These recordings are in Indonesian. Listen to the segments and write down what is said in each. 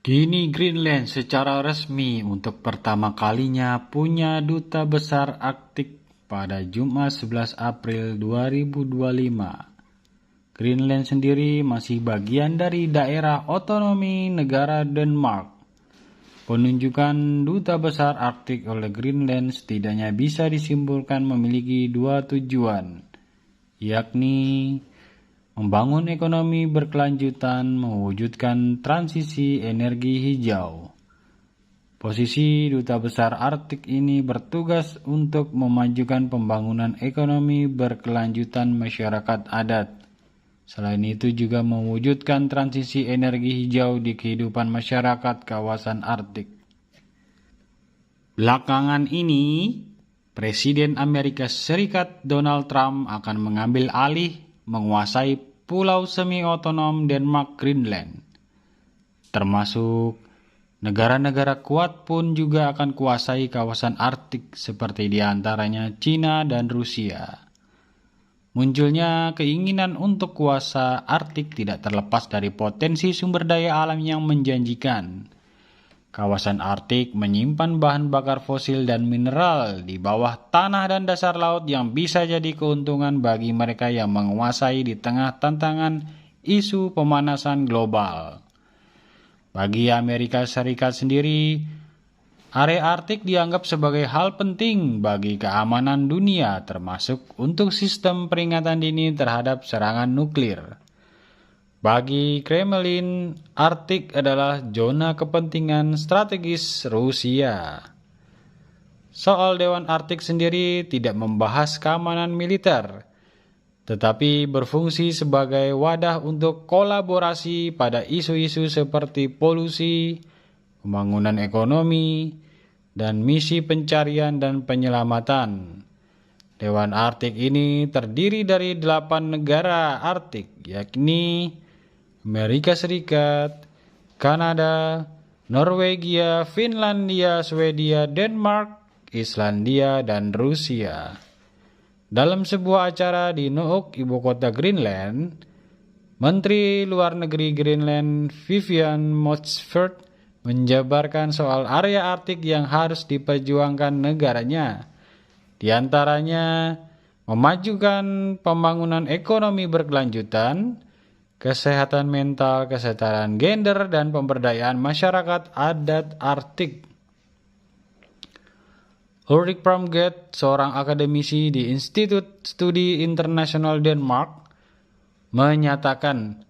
Kini Greenland secara resmi untuk pertama kalinya punya duta besar Arktik pada Jumat 11 April 2025. Greenland sendiri masih bagian dari daerah otonomi negara Denmark. Penunjukan duta besar Arktik oleh Greenland setidaknya bisa disimpulkan memiliki dua tujuan, yakni membangun ekonomi berkelanjutan, mewujudkan transisi energi hijau. Posisi duta besar Arktik ini bertugas untuk memajukan pembangunan ekonomi berkelanjutan masyarakat adat. Selain itu juga mewujudkan transisi energi hijau di kehidupan masyarakat kawasan Arktik. Belakangan ini, Presiden Amerika Serikat Donald Trump akan mengambil alih menguasai pulau semi-otonom Denmark Greenland. Termasuk negara-negara kuat pun juga akan kuasai kawasan Arktik seperti diantaranya China dan Rusia. Munculnya keinginan untuk kuasa Arktik tidak terlepas dari potensi sumber daya alam yang menjanjikan. Kawasan Arktik menyimpan bahan bakar fosil dan mineral di bawah tanah dan dasar laut yang bisa jadi keuntungan bagi mereka yang menguasai di tengah tantangan isu pemanasan global. Bagi Amerika Serikat sendiri, area Arktik dianggap sebagai hal penting bagi keamanan dunia, termasuk untuk sistem peringatan dini terhadap serangan nuklir. Bagi Kremlin, Arktik adalah zona kepentingan strategis Rusia. Soal Dewan Arktik sendiri tidak membahas keamanan militer, tetapi berfungsi sebagai wadah untuk kolaborasi pada isu-isu seperti polusi, pembangunan ekonomi, dan misi pencarian dan penyelamatan. Dewan Arktik ini terdiri dari 8 negara Arktik, yakni Amerika Serikat, Kanada, Norwegia, Finlandia, Swedia, Denmark, Islandia, dan Rusia. Dalam sebuah acara di Nuuk, ibu kota Greenland, Menteri Luar Negeri Greenland Vivian Motsford menjabarkan soal area Arktik yang harus diperjuangkan negaranya. Di antaranya, memajukan pembangunan ekonomi berkelanjutan, kesehatan mental, kesetaraan gender, dan pemberdayaan masyarakat adat Arktik. Ulrik Pramgett, seorang akademisi di Institut Studi Internasional Denmark, menyatakan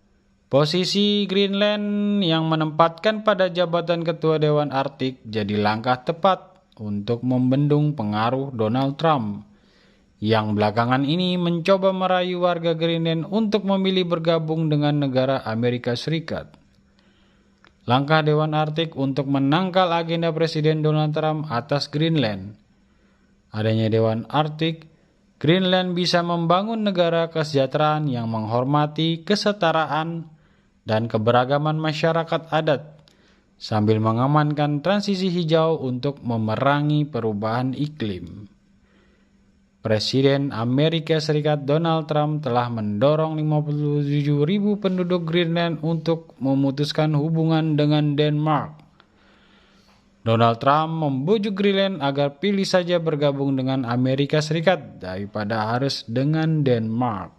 posisi Greenland yang menempatkan pada jabatan Ketua Dewan Arktik jadi langkah tepat untuk membendung pengaruh Donald Trump yang belakangan ini mencoba merayu warga Greenland untuk memilih bergabung dengan negara Amerika Serikat. Langkah Dewan Arktik untuk menangkal agenda Presiden Donald Trump atas Greenland. Adanya Dewan Arktik, Greenland bisa membangun negara kesejahteraan yang menghormati kesetaraan dan keberagaman masyarakat adat, sambil mengamankan transisi hijau untuk memerangi perubahan iklim. Presiden Amerika Serikat Donald Trump telah mendorong 57.000 penduduk Greenland untuk memutuskan hubungan dengan Denmark. Donald Trump membujuk Greenland agar pilih saja bergabung dengan Amerika Serikat daripada harus dengan Denmark.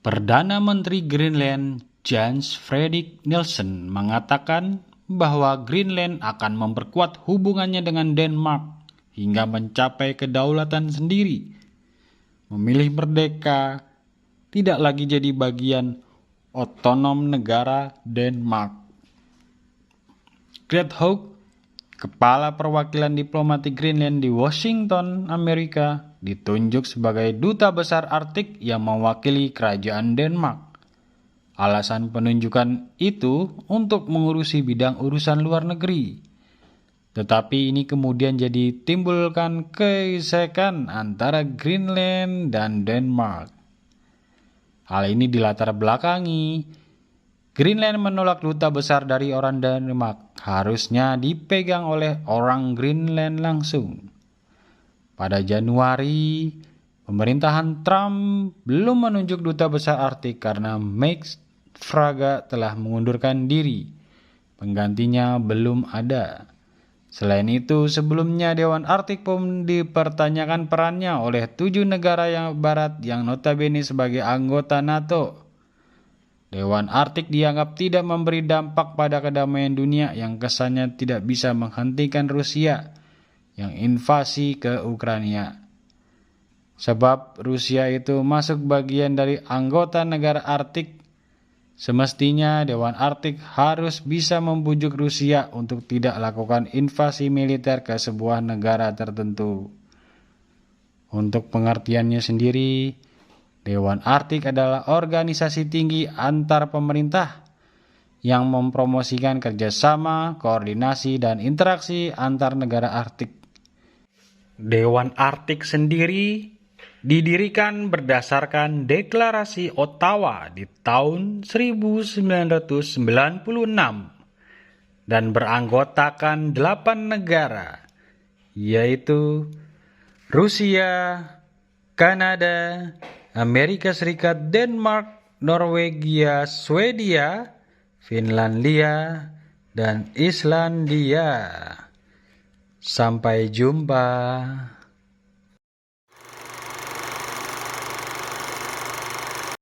Perdana Menteri Greenland Jens Frederik Nielsen mengatakan bahwa Greenland akan memperkuat hubungannya dengan Denmark hingga mencapai kedaulatan sendiri. Memilih merdeka, tidak lagi jadi bagian otonom negara Denmark. Gert Haug, kepala perwakilan diplomatik Greenland di Washington, Amerika, ditunjuk sebagai duta besar Arktik yang mewakili kerajaan Denmark. Alasan penunjukan itu untuk mengurusi bidang urusan luar negeri. Tetapi ini kemudian jadi timbulkan gesekan antara Greenland dan Denmark. Hal ini dilatar belakangi Greenland menolak duta besar dari orang Denmark, harusnya dipegang oleh orang Greenland langsung. Pada Januari, pemerintahan Trump belum menunjuk duta besar Arktik karena Mike Frege telah mengundurkan diri. Penggantinya belum ada. Selain itu, sebelumnya Dewan Arktik pun dipertanyakan perannya oleh 7 negara yang barat yang notabene sebagai anggota NATO. Dewan Arktik dianggap tidak memberi dampak pada kedamaian dunia yang kesannya tidak bisa menghentikan Rusia yang invasi ke Ukraina. Sebab Rusia itu masuk bagian dari anggota negara Arktik, semestinya Dewan Arktik harus bisa membujuk Rusia untuk tidak lakukan invasi militer ke sebuah negara tertentu. Untuk pengertiannya sendiri, Dewan Arktik adalah organisasi tinggi antar pemerintah yang mempromosikan kerjasama, koordinasi, dan interaksi antar negara Arktik. Dewan Arktik sendiri didirikan berdasarkan Deklarasi Ottawa di tahun 1996 dan beranggotakan 8 negara, yaitu Rusia, Kanada, Amerika Serikat, Denmark, Norwegia, Swedia, Finlandia, dan Islandia. Sampai jumpa.